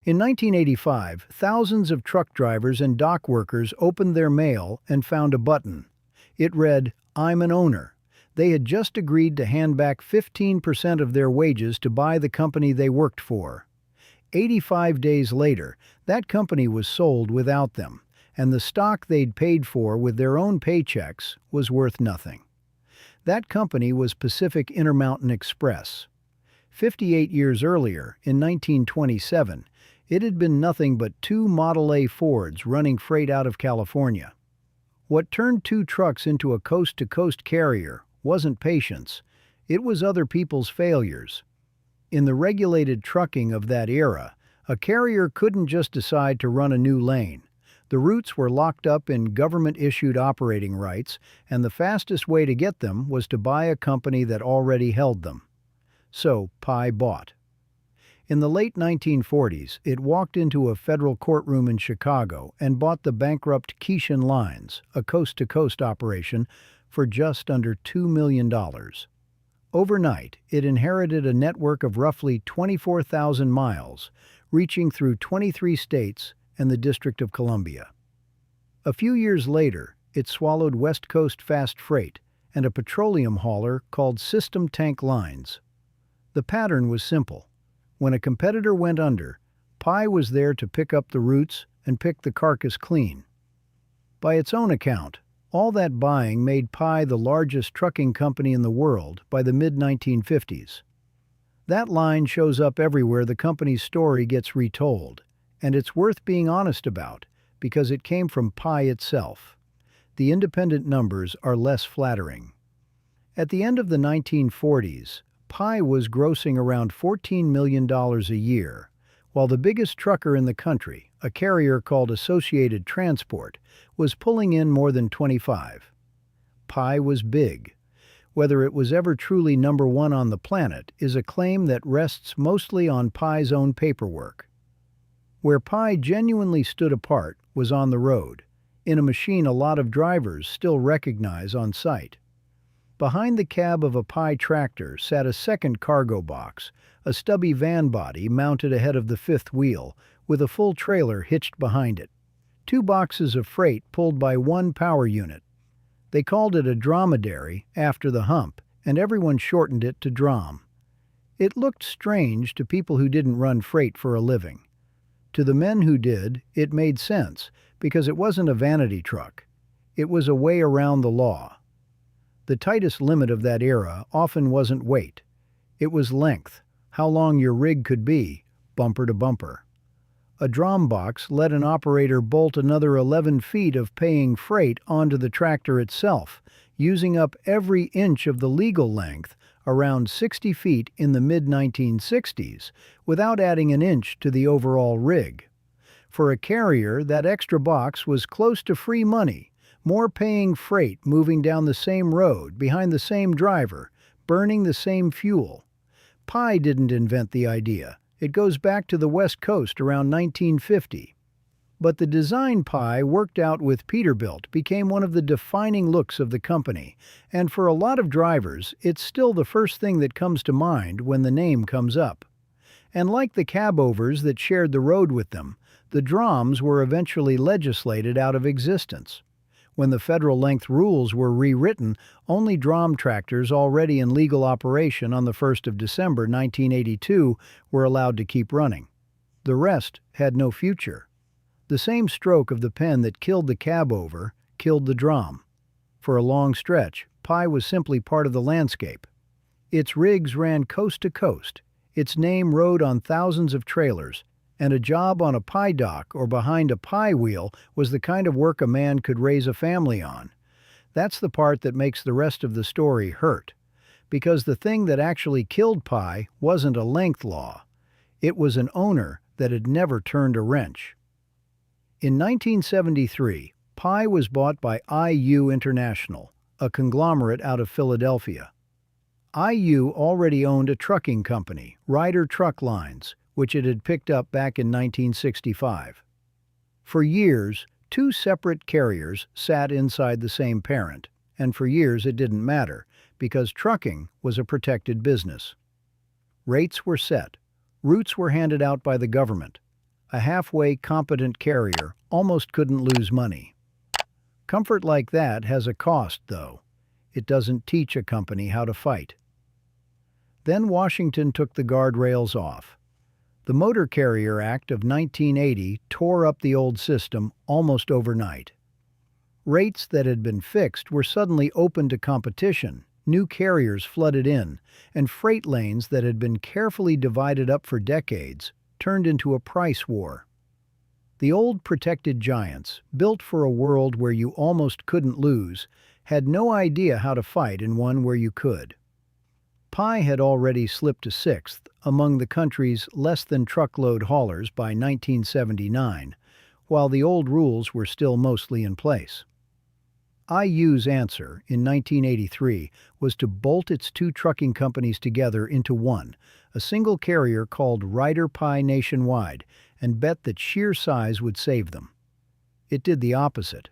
In 1985, thousands of truck drivers and dock workers opened their mail and found a button. It read, "I'm an owner." They had just agreed to hand back 15% of their wages to buy the company they worked for. 85 days later, that company was sold without them, and the stock they'd paid for with their own paychecks was worth nothing. That company was Pacific Intermountain Express. 58 years earlier, in 1927, it had been nothing but two Model A Fords running freight out of California. What turned two trucks into a coast-to-coast carrier wasn't patience, it was other people's failures. In the regulated trucking of that era, a carrier couldn't just decide to run a new lane. The routes were locked up in government-issued operating rights, and the fastest way to get them was to buy a company that already held them. So, Pi bought. In the late 1940s, it walked into a federal courtroom in Chicago and bought the bankrupt Keishan Lines, a coast-to-coast operation, for just under $2 million. Overnight, it inherited a network of roughly 24,000 miles, reaching through 23 states and the District of Columbia. A few years later, it swallowed West Coast Fast Freight and a petroleum hauler called System Tank Lines. The pattern was simple. When a competitor went under, Pi was there to pick up the roots and pick the carcass clean. By its own account, all that buying made Pi the largest trucking company in the world by the mid-1950s. That line shows up everywhere the company's story gets retold, and it's worth being honest about because it came from Pi itself. The independent numbers are less flattering. At the end of the 1940s, Pi was grossing around $14 million a year, while the biggest trucker in the country, a carrier called Associated Transport, was pulling in more than 25. Pi was big. Whether it was ever truly number one on the planet is a claim that rests mostly on Pi's own paperwork. Where Pi genuinely stood apart was on the road, in a machine a lot of drivers still recognize on sight. Behind the cab of a Pi tractor sat a second cargo box, a stubby van body mounted ahead of the fifth wheel, with a full trailer hitched behind it. Two boxes of freight pulled by one power unit. They called it a dromedary after the hump, and everyone shortened it to drom. It looked strange to people who didn't run freight for a living. To the men who did, it made sense, because it wasn't a vanity truck. It was a way around the law. The tightest limit of that era often wasn't weight. It was length, how long your rig could be, bumper to bumper. A drom box let an operator bolt another 11 feet of paying freight onto the tractor itself, using up every inch of the legal length, around 60 feet in the mid-1960s, without adding an inch to the overall rig. For a carrier, that extra box was close to free money. More paying freight moving down the same road, behind the same driver, burning the same fuel. Pi didn't invent the idea. It goes back to the West Coast around 1950. But the design Pi worked out with Peterbilt became one of the defining looks of the company, and for a lot of drivers, it's still the first thing that comes to mind when the name comes up. And like the cabovers that shared the road with them, the droms were eventually legislated out of existence. When the federal length rules were rewritten, only drom tractors already in legal operation on the 1st of December 1982 were allowed to keep running. The rest had no future. The same stroke of the pen that killed the cabover killed the drom. For a long stretch, Pi was simply part of the landscape. Its rigs ran coast to coast. Its name rode on thousands of trailers, and a job on a Pi dock or behind a Pi wheel was the kind of work a man could raise a family on. That's the part that makes the rest of the story hurt. Because the thing that actually killed Pi wasn't a length law. It was an owner that had never turned a wrench. In 1973, Pi was bought by IU International, a conglomerate out of Philadelphia. IU already owned a trucking company, Ryder Trucklines, which it had picked up back in 1965. For years, two separate carriers sat inside the same parent, and for years it didn't matter, because trucking was a protected business. Rates were set, routes were handed out by the government. A halfway competent carrier almost couldn't lose money. Comfort like that has a cost, though. It doesn't teach a company how to fight. Then Washington took the guardrails off. The Motor Carrier Act of 1980 tore up the old system almost overnight. Rates that had been fixed were suddenly open to competition, new carriers flooded in, and freight lanes that had been carefully divided up for decades turned into a price war. The old protected giants, built for a world where you almost couldn't lose, had no idea how to fight in one where you could. Pi had already slipped to sixth among the country's less-than-truckload haulers by 1979, while the old rules were still mostly in place. IU's answer, in 1983, was to bolt its two trucking companies together into one, a single carrier called Ryder Pi Nationwide, and bet that sheer size would save them. It did the opposite.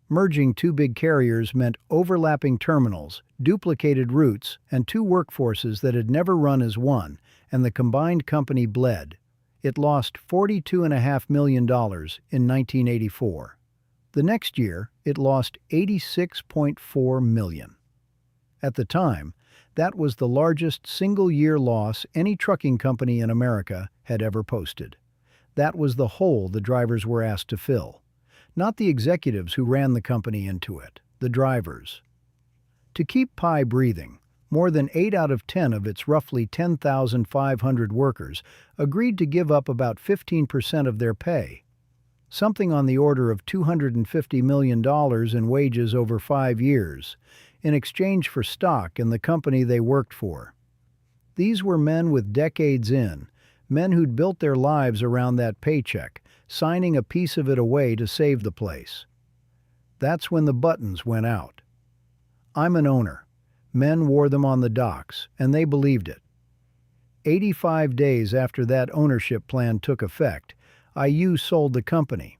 Merging two big carriers meant overlapping terminals, duplicated routes, and two workforces that had never run as one, and the combined company bled. It lost $42.5 million in 1984. The next year, it lost $86.4 million. At the time, that was the largest single-year loss any trucking company in America had ever posted. That was the hole the drivers were asked to fill. Not the executives who ran the company into it, the drivers. To keep Pi breathing, more than 8 out of 10 of its roughly 10,500 workers agreed to give up about 15% of their pay, something on the order of $250 million in wages over 5 years, in exchange for stock in the company they worked for. These were men with decades in, men who'd built their lives around that paycheck, signing a piece of it away to save the place. That's when the buttons went out. I'm an owner. Men wore them on the docks, and they believed it. 85 days after that ownership plan took effect, IU sold the company.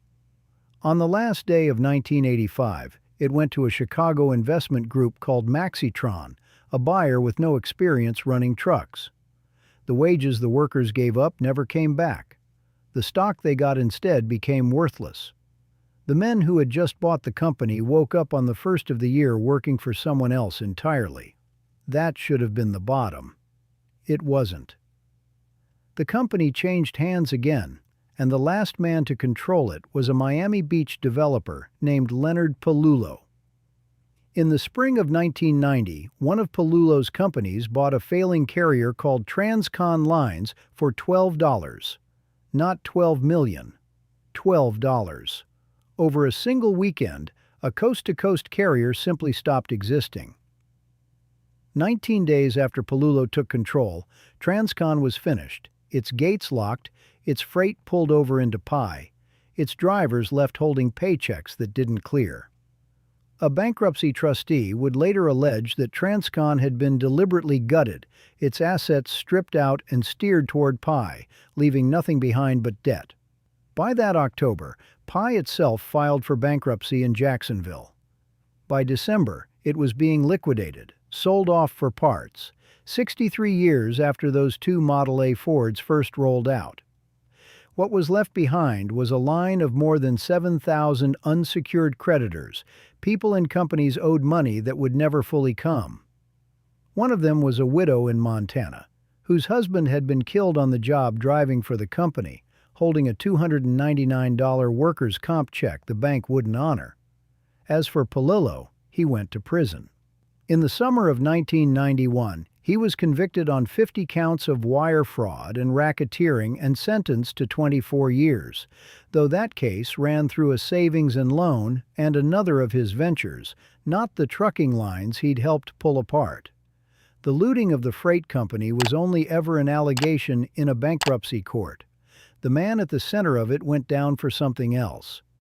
On the last day of 1985, it went to a Chicago investment group called Maxitron, a buyer with no experience running trucks. The wages the workers gave up never came back. The stock they got instead became worthless. The men who had just bought the company woke up on the first of the year working for someone else entirely. That should have been the bottom. It wasn't. The company changed hands again, and the last man to control it was a Miami Beach developer named Leonard Palullo. In the spring of 1990, one of Palullo's companies bought a failing carrier called Transcon Lines for $12. Not $12 million. $12. Over a single weekend, a coast-to-coast carrier simply stopped existing. 19 days after Palullo took control, Transcon was finished, its gates locked, its freight pulled over into Pi, its drivers left holding paychecks that didn't clear. A bankruptcy trustee would later allege that Transcon had been deliberately gutted, its assets stripped out and steered toward Pi, leaving nothing behind but debt. By that October, Pi itself filed for bankruptcy in Jacksonville. By December, it was being liquidated, sold off for parts, 63 years after those two Model A Fords first rolled out. What was left behind was a line of more than 7,000 unsecured creditors, people and companies owed money that would never fully come. One of them was a widow in Montana, whose husband had been killed on the job driving for the company, holding a $299 workers' comp check the bank wouldn't honor. As for Palullo, he went to prison. In the summer of 1991, he was convicted on 50 counts of wire fraud and racketeering and sentenced to 24 years, though that case ran through a savings and loan and another of his ventures, not the trucking lines he'd helped pull apart. The looting of the freight company was only ever an allegation in a bankruptcy court. The man at the center of it went down for something else,